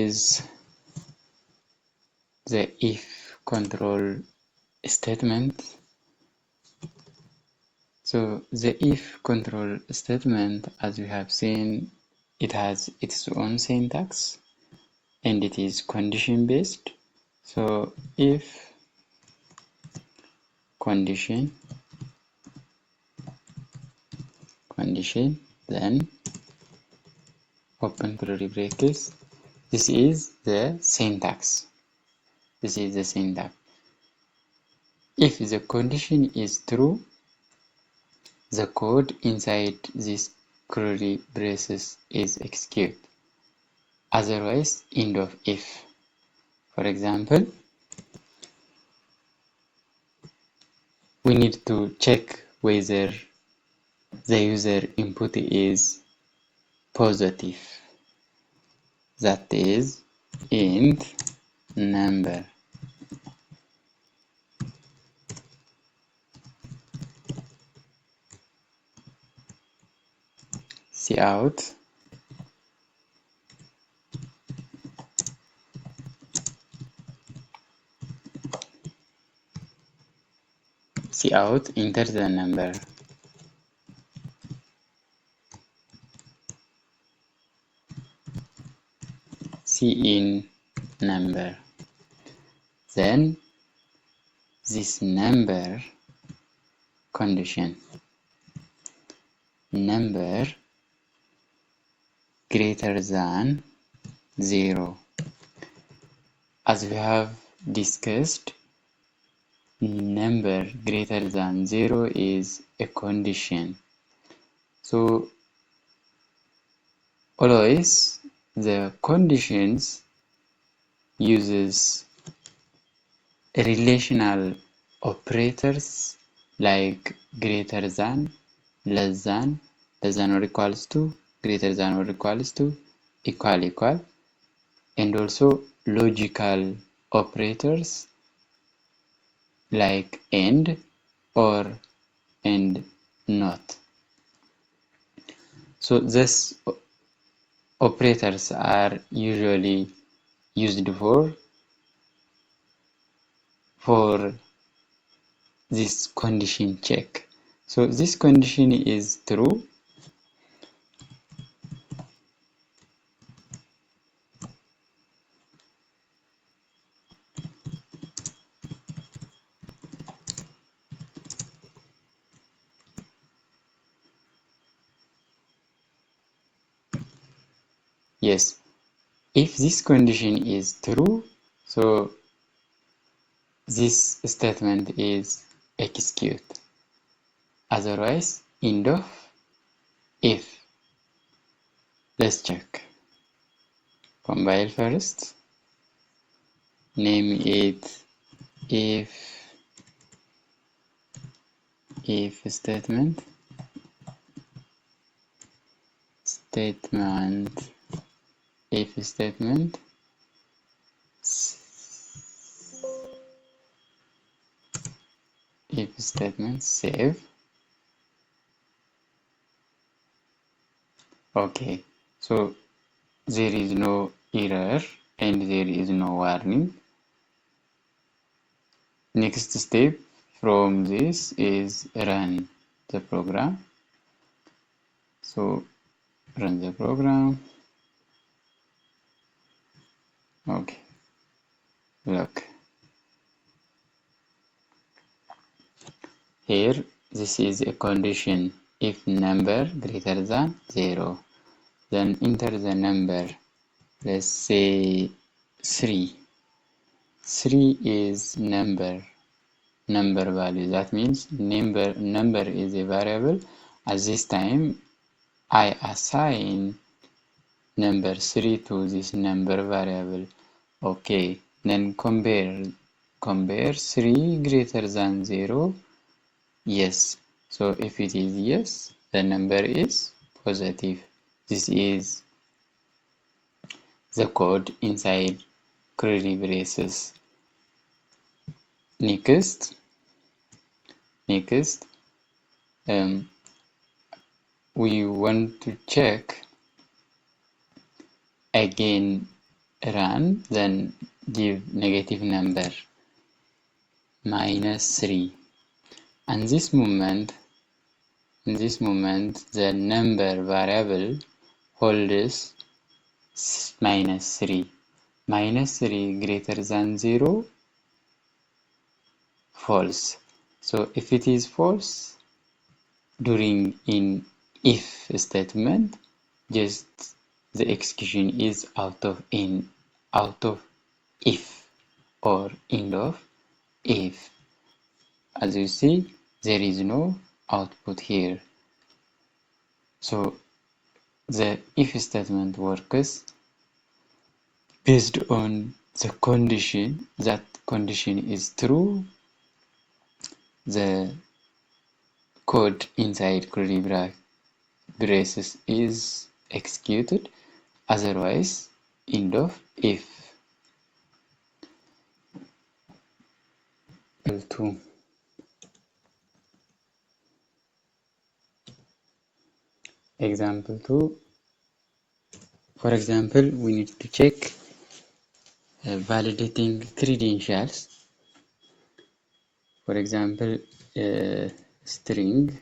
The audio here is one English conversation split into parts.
is the if control statement. So the if control statement, as we have seen, it has its own syntax and it is condition based. So if condition, then open curly brackets. This is the syntax. If the condition is true, the code inside this curly braces is executed. Otherwise, end of if. For example, we need to check whether the user input is positive. That is int number. Cout enter the number. Cin number. Then this number condition, number greater than 0. As we have discussed, number greater than 0 is a condition. So always the conditions uses relational operators like greater than, less than or equals to, greater than or equals to, equal, and also logical operators like and, or, and not. So these operators are usually used for this condition check. So this condition is true. Yes, if this condition is true, so this statement is executed. Otherwise, end of if. Let's check. Compile first. Name it if statement. If statement. If statement, save. Okay, so there is no error and there is no warning. Next step from this is run the program. So run the program. Okay, look here, this is a condition. If number greater than 0, then enter the number. Let's say 3. 3 is number value. That means number is a variable. At this time, I assign number 3 to this number variable. Okay, then compare 3 greater than 0. Yes. So if it is yes, the number is positive. This is the code inside curly braces. Next, we want to check again run, then give negative number -3. And in this moment, the number variable holds -3. -3 greater than 0, false. So if it is false, during in if statement, just the execution is out of if or end of if. As you see, there is no output here. So the if statement works based on the condition. That condition is true, the code inside curly braces is executed, otherwise end of if. Example 2. Example 2. For example, we need to check validating credentials. For example, string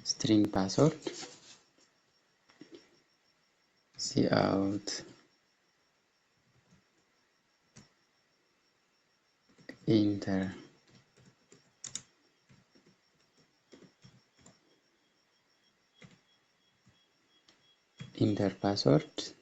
string password cout enter password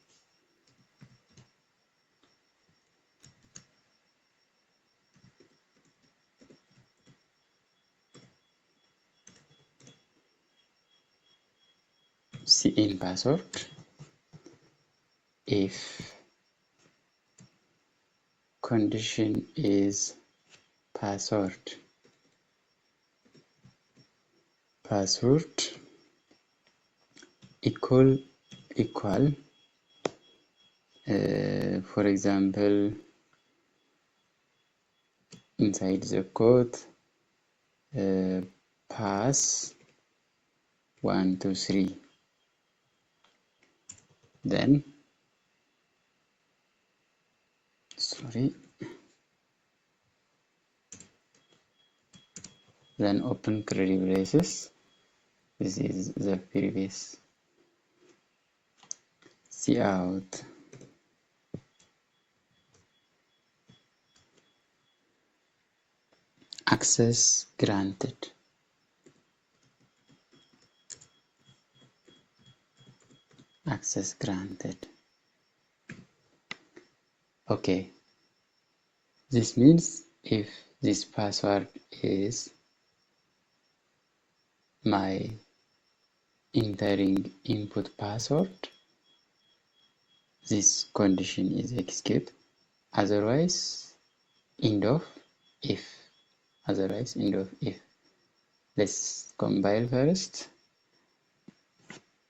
cin password if condition is password equal for example, inside the code pass 1 2 3, then open curly braces. This is the previous cout access granted. Okay, this means if this password is my entering input password, this condition is executed, otherwise end of if. Let's compile first.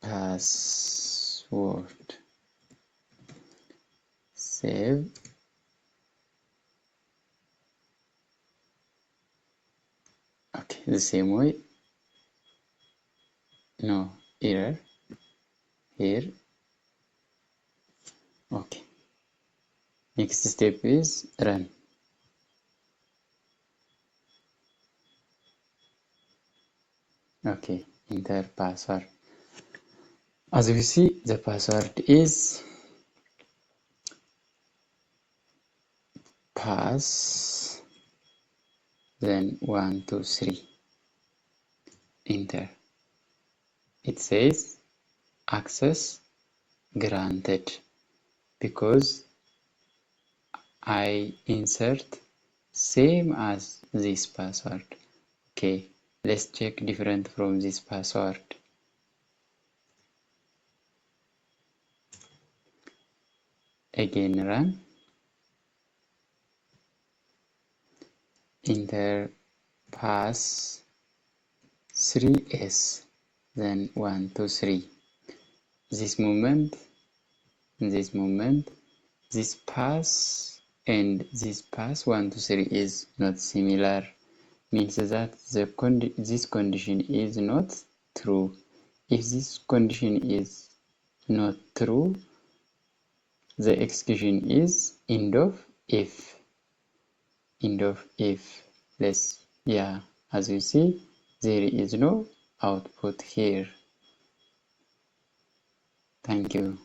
Password save. Okay, the same way. No error here. Okay, next step is run. Okay, enter password. As we see, the password is pass, then 1 2 3. Enter. It says access granted because I insert same as this password. Okay, let's check different from this password. Again run. Enter pass 3s, then 1 2 3. This moment, this pass and this pass 1 2 3 is not similar. means that this condition is not true. If this condition is not true, the execution is end of if. End of if. As you see, there is no output here. Thank you.